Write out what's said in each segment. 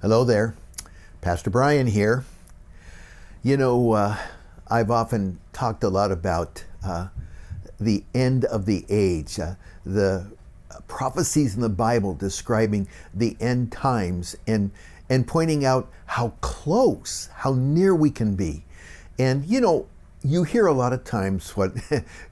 Hello there, Pastor Brian here. You know, I've often talked a lot about the end of the age, the prophecies in the Bible describing the end times and pointing out how close, how near we can be. And you know, you hear a lot of times what,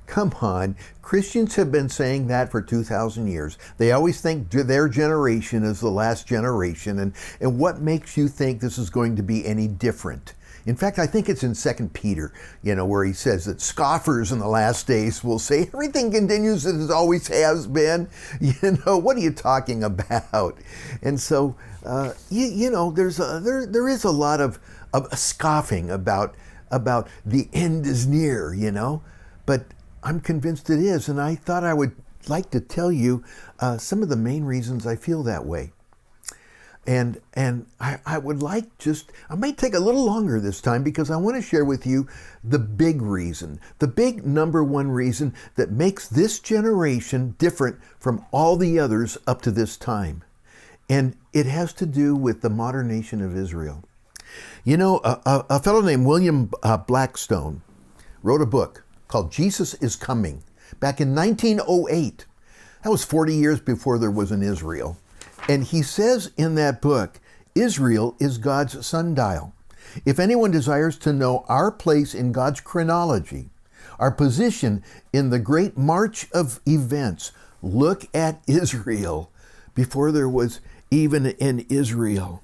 come on, Christians have been saying that for 2,000 years. They always think their generation is the last generation, and what makes you think this is going to be any different? In fact, I think it's in 2 Peter, where he says that scoffers in the last days will say everything continues as it always has been. What are you talking about? And so, there is a lot of scoffing about the end is near, but I'm convinced it is. And I thought I would like to tell you some of the main reasons I feel that way. And I would like I might take a little longer this time because I want to share with you the big reason, the big number one reason that makes this generation different from all the others up to this time. And it has to do with the modern nation of Israel. A fellow named William Blackstone wrote a book called Jesus is Coming back in 1908. That was 40 years before there was an Israel. And he says in that book, Israel is God's sundial. If anyone desires to know our place in God's chronology, our position in the great march of events, look at Israel before there was even an Israel.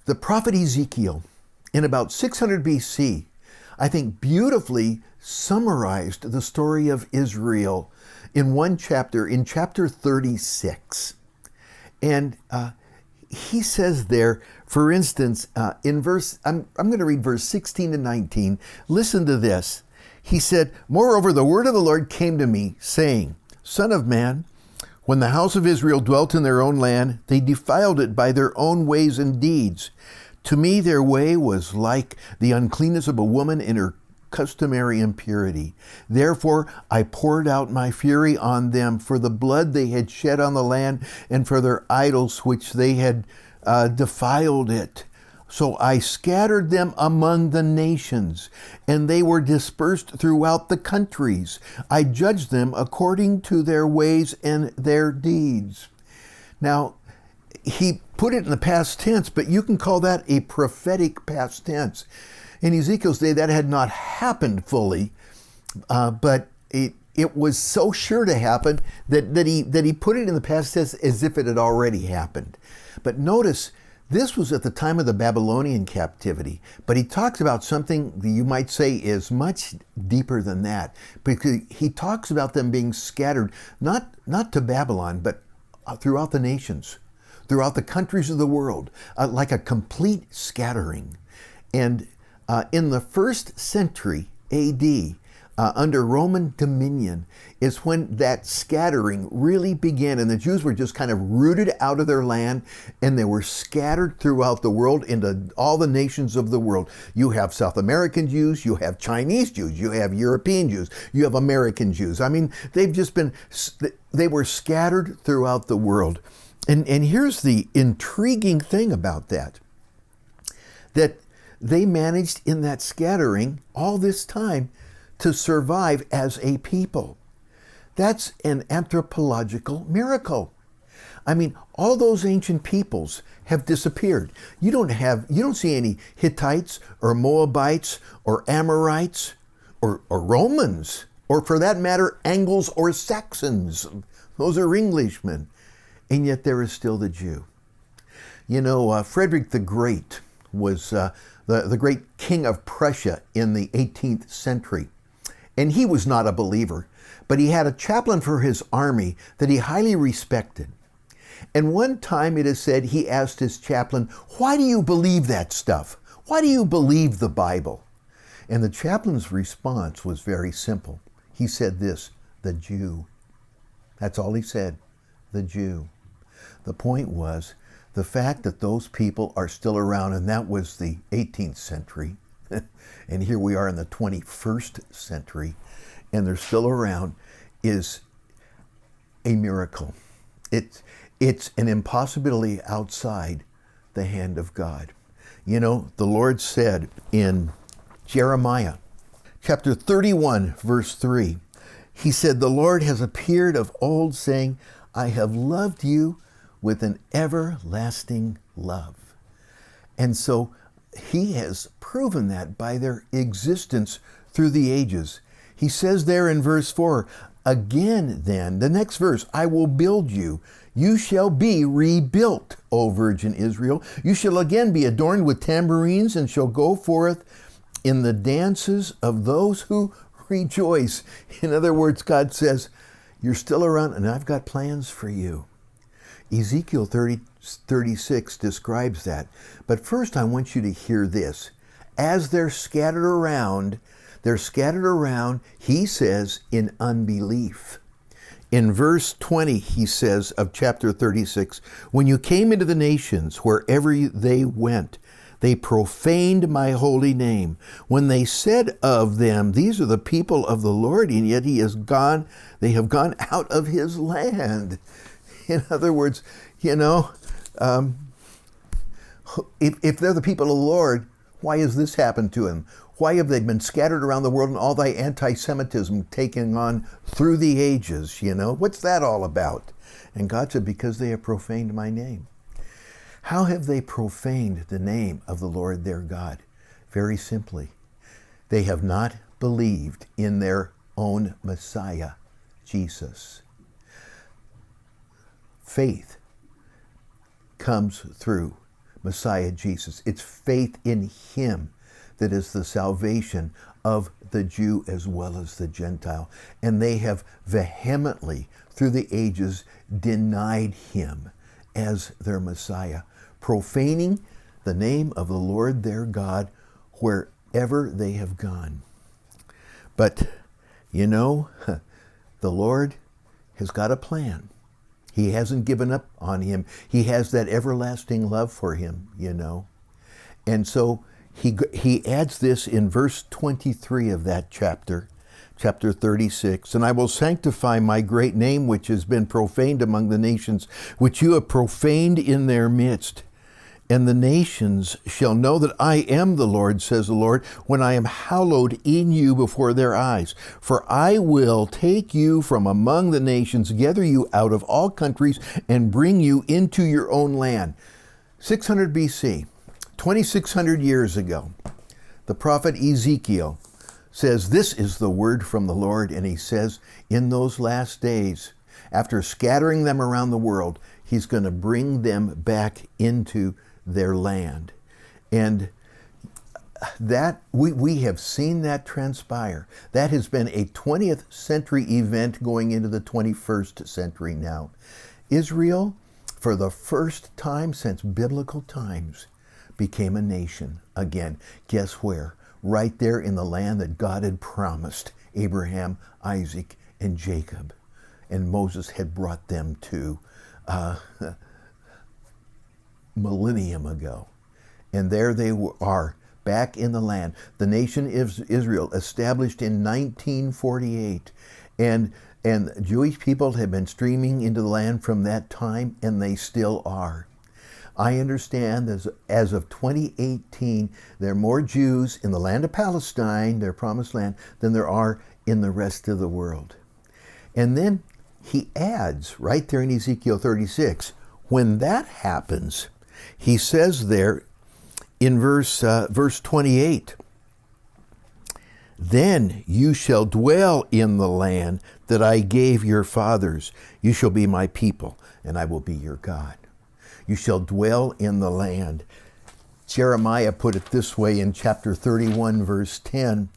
The prophet Ezekiel, in about 600 BC, I think beautifully summarized the story of Israel in one chapter, in chapter 36. And he says there, for instance, in verse, I'm going to read verse 16 to 19. Listen to this. He said, "Moreover, the word of the Lord came to me, saying, Son of man, when the house of Israel dwelt in their own land, they defiled it by their own ways and deeds. To me their way was like the uncleanness of a woman in her customary impurity. Therefore I poured out my fury on them for the blood they had shed on the land and for their idols which they had defiled it. So I scattered them among the nations, and they were dispersed throughout the countries. I judged them according to their ways and their deeds." Now, he put it in the past tense, but you can call that a prophetic past tense. In Ezekiel's day, that had not happened fully, but it was so sure to happen that he put it in the past tense as if it had already happened. But notice, this was at the time of the Babylonian captivity, but he talks about something that you might say is much deeper than that, because he talks about them being scattered, not to Babylon, but throughout the nations, throughout the countries of the world, like a complete scattering. And in the 1st century AD, under Roman dominion, is when that scattering really began, and the Jews were just kind of rooted out of their land, and they were scattered throughout the world into all the nations of the world. You have South American Jews, you have Chinese Jews, you have European Jews, you have American Jews. I mean, they were scattered throughout the world. And here's the intriguing thing about that they managed in that scattering all this time to survive as a people. That's an anthropological miracle. I mean, all those ancient peoples have disappeared. You don't see any Hittites or Moabites or Amorites or Romans, or for that matter, Angles or Saxons. Those are Englishmen. And yet there is still the Jew. Frederick the Great was the great king of Prussia in the 18th century. And he was not a believer, but he had a chaplain for his army that he highly respected. And one time it is said he asked his chaplain, "Why do you believe that stuff? Why do you believe the Bible?" And the chaplain's response was very simple. He said this, "The Jew." That's all he said, the Jew. The point was the fact that those people are still around, and that was the 18th century, and here we are in the 21st century, and they're still around, is a miracle. It's an impossibility outside the hand of God. You know, the Lord said in Jeremiah chapter 31, verse 3, he said, the Lord has appeared of old, saying, I have loved you with an everlasting love. And so he has proven that by their existence through the ages. He says there in verse 4, again then, the next verse, I will build you. You shall be rebuilt, O Virgin Israel. You shall again be adorned with tambourines and shall go forth in the dances of those who rejoice. In other words, God says, you're still around and I've got plans for you. Ezekiel 36 describes that. But first I want you to hear this. As they're scattered around, he says, in unbelief. In verse 20, he says of chapter 36, when you came into the nations, wherever they went, they profaned my holy name. When they said of them, these are the people of the Lord, and yet they have gone out of his land. In other words, you know, if they're the people of the Lord, why has this happened to them? Why have they been scattered around the world and all thy anti-Semitism taken on through the ages, you know? What's that all about? And God said, because they have profaned my name. How have they profaned the name of the Lord their God? Very simply, they have not believed in their own Messiah, Jesus. Faith comes through Messiah Jesus. It's faith in him that is the salvation of the Jew as well as the Gentile. And they have vehemently, through the ages, denied him as their Messiah, profaning the name of the Lord their God wherever they have gone. But, you know, the Lord has got a plan. He hasn't given up on him. He has that everlasting love for him, you know. And so he adds this in verse 23 of that chapter 36, and I will sanctify my great name, which has been profaned among the nations, which you have profaned in their midst. And the nations shall know that I am the Lord, says the Lord, when I am hallowed in you before their eyes. For I will take you from among the nations, gather you out of all countries, and bring you into your own land. 600 BC, 2,600 years ago, the prophet Ezekiel says, this is the word from the Lord. And he says, in those last days, after scattering them around the world, he's going to bring them back into their land. And that we have seen that transpire. That has been a 20th century event going into the 21st century now. Israel, for the first time since biblical times, became a nation again. Guess where? Right there in the land that God had promised Abraham, Isaac, and Jacob. And Moses had brought them to millennium ago. And there they are, back in the land. The nation is Israel, established in 1948. And Jewish people have been streaming into the land from that time, and they still are. I understand that as of 2018, there are more Jews in the land of Palestine, their promised land, than there are in the rest of the world. And then he adds, right there in Ezekiel 36, when that happens, he says there in verse 28, then you shall dwell in the land that I gave your fathers. You shall be my people, and I will be your God. You shall dwell in the land. Jeremiah put it this way in chapter 31, verse 10.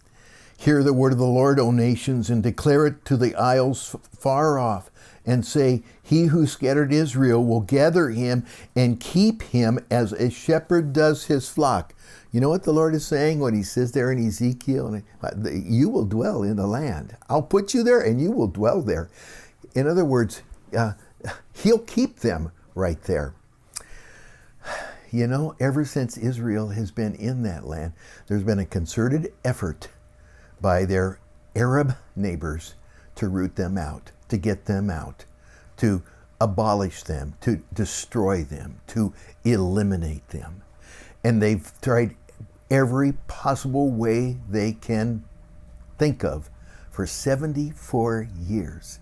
Hear the word of the Lord, O nations, and declare it to the isles far off, and say, he who scattered Israel will gather him and keep him as a shepherd does his flock. You know what the Lord is saying when he says there in Ezekiel? You will dwell in the land. I'll put you there and you will dwell there. In other words, he'll keep them right there. You know, ever since Israel has been in that land, there's been a concerted effort by their Arab neighbors to root them out, to get them out, to abolish them, to destroy them, to eliminate them. And they've tried every possible way they can think of for 74 years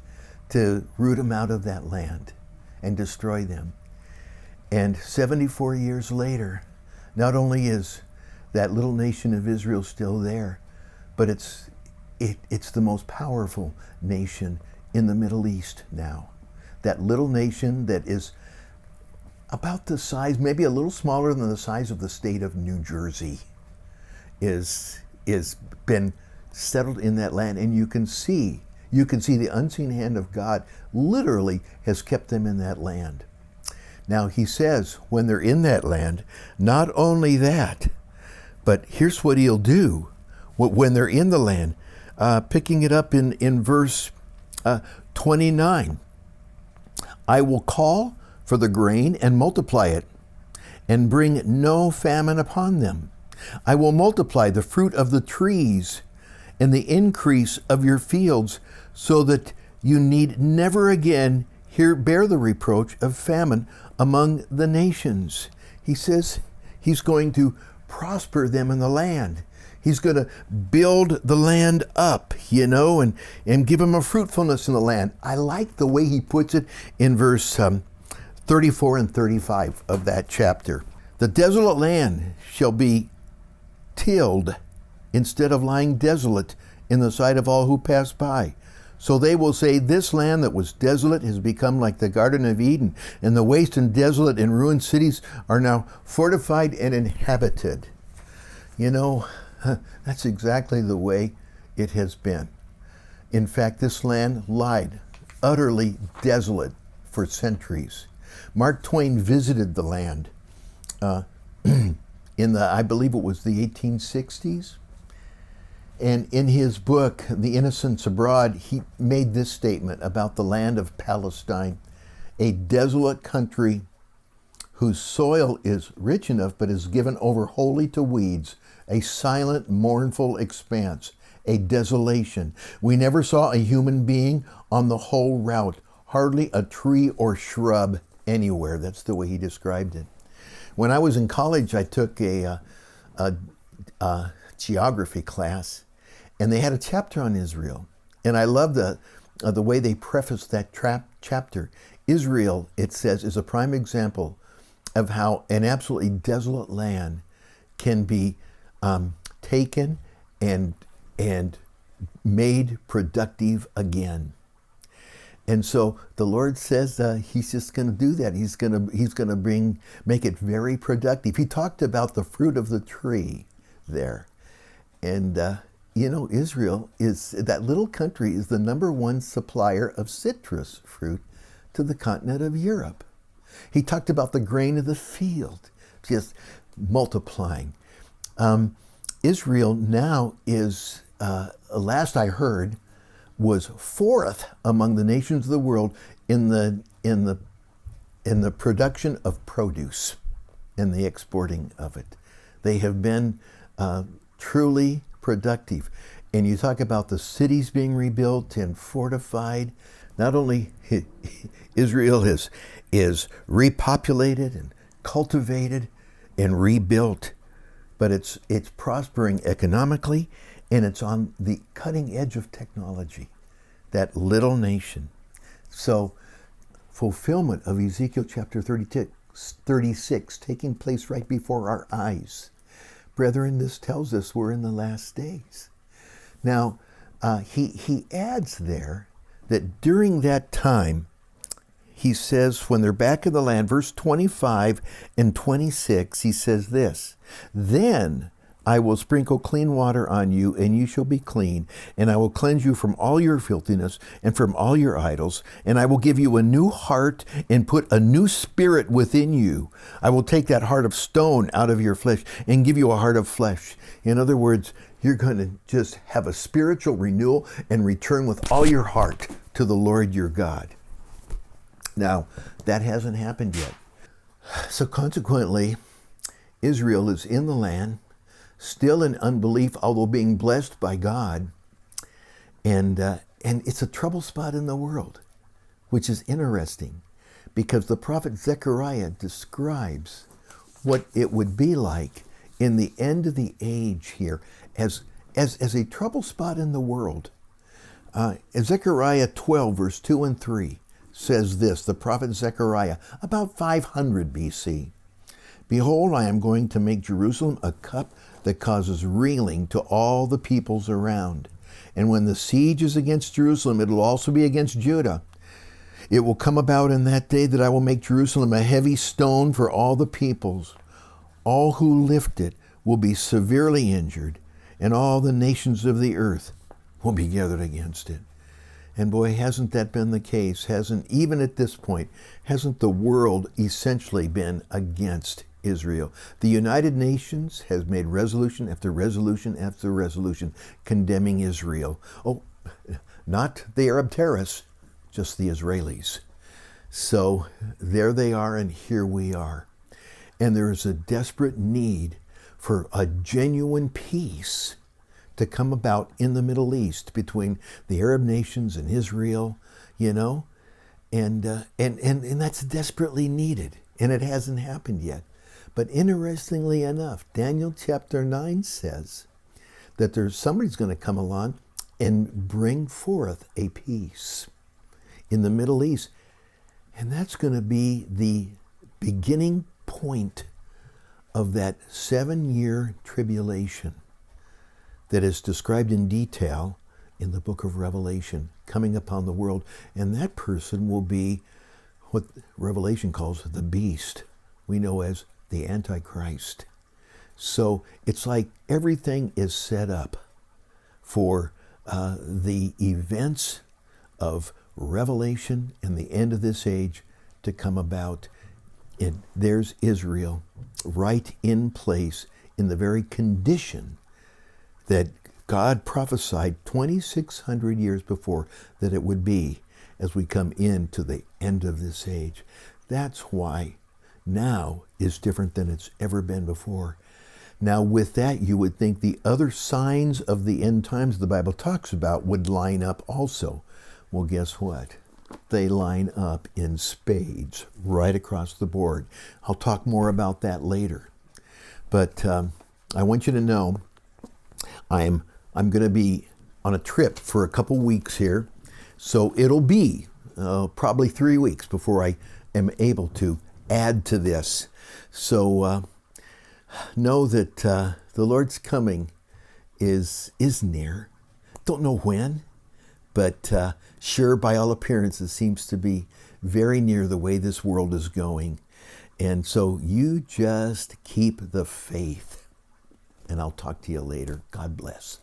to root them out of that land and destroy them. And 74 years later, not only is that little nation of Israel still there, but it's the most powerful nation in the Middle East now. That little nation that is about the size, maybe a little smaller than the size of the state of New Jersey, is been settled in that land. And you can see the unseen hand of God literally has kept them in that land. Now he says when they're in that land, not only that, but here's what he'll do when they're in the land, picking it up in verse 29. I will call for the grain and multiply it, and bring no famine upon them. I will multiply the fruit of the trees and the increase of your fields, so that you need never again bear the reproach of famine among the nations. He says he's going to prosper them in the land. He's going to build the land up, and give them a fruitfulness in the land. I like the way he puts it in verse 34 and 35 of that chapter. The desolate land shall be tilled instead of lying desolate in the sight of all who pass by. So they will say, this land that was desolate has become like the Garden of Eden, and the waste and desolate and ruined cities are now fortified and inhabited. That's exactly the way it has been. In fact, this land lied utterly desolate for centuries. Mark Twain visited the land in I believe it was the 1860s. And in his book, The Innocents Abroad, he made this statement about the land of Palestine: a desolate country whose soil is rich enough but is given over wholly to weeds, a silent, mournful expanse, a desolation. We never saw a human being on the whole route, hardly a tree or shrub anywhere. That's the way he described it. When I was in college, I took a geography class, and they had a chapter on Israel. And I love the way they prefaced that chapter. Israel, it says, is a prime example of how an absolutely desolate land can be taken and made productive again. And so the Lord says he's just going to do that. He's going to make it very productive. He talked about the fruit of the tree there. And Israel that little country is the #1 supplier of citrus fruit to the continent of Europe. He talked about the grain of the field just multiplying. Israel now is, last I heard, was 4th among the nations of the world in the production of produce and the exporting of it. They have been truly productive. And you talk about the cities being rebuilt and fortified. Not only Israel is repopulated and cultivated and rebuilt, but it's prospering economically, and it's on the cutting edge of technology, that little nation. So fulfillment of Ezekiel chapter 36 taking place right before our eyes. Brethren, this tells us we're in the last days. Now, he adds there that during that time, he says, when they're back in the land, verse 25 and 26, he says this: then I will sprinkle clean water on you, and you shall be clean, and I will cleanse you from all your filthiness and from all your idols, and I will give you a new heart and put a new spirit within you. I will take that heart of stone out of your flesh and give you a heart of flesh. In other words, you're going to just have a spiritual renewal and return with all your heart to the Lord your God. Now, that hasn't happened yet. So consequently, Israel is in the land, still in unbelief, although being blessed by God. And it's a trouble spot in the world, which is interesting. because the prophet Zechariah describes what it would be like in the end of the age here as a trouble spot in the world. Zechariah 12, verse 2 and 3 says this, the prophet Zechariah, about 500 BC. Behold, I am going to make Jerusalem a cup that causes reeling to all the peoples around. And when the siege is against Jerusalem, it will also be against Judah. It will come about in that day that I will make Jerusalem a heavy stone for all the peoples. All who lift it will be severely injured, and all the nations of the earth will be gathered against it. And boy, hasn't that been the case? Even at this point, hasn't the world essentially been against Israel? The United Nations has made resolution after resolution after resolution condemning Israel. Oh, not the Arab terrorists, just the Israelis. So there they are, and here we are. And there is a desperate need for a genuine peace to come about in the Middle East between the Arab nations and Israel, and that's desperately needed, and it hasn't happened yet. But interestingly enough, Daniel chapter 9 says that somebody's going to come along and bring forth a peace in the Middle East, and that's going to be the beginning point of that 7-year tribulation that is described in detail in the book of Revelation coming upon the world. And that person will be what Revelation calls the beast, we know as the Antichrist. So it's like everything is set up for the events of Revelation and the end of this age to come about. And there's Israel right in place in the very condition that God prophesied 2,600 years before that it would be as we come into the end of this age. That's why now is different than it's ever been before. Now with that, you would think the other signs of the end times the Bible talks about would line up also. Well, guess what? They line up in spades right across the board. I'll talk more about that later. But I want you to know I'm going to be on a trip for a couple weeks here. So it'll be probably 3 weeks before I am able to add to this. So know that the Lord's coming is near. Don't know when, but sure, by all appearances, seems to be very near the way this world is going. And so you just keep the faith. And I'll talk to you later. God bless.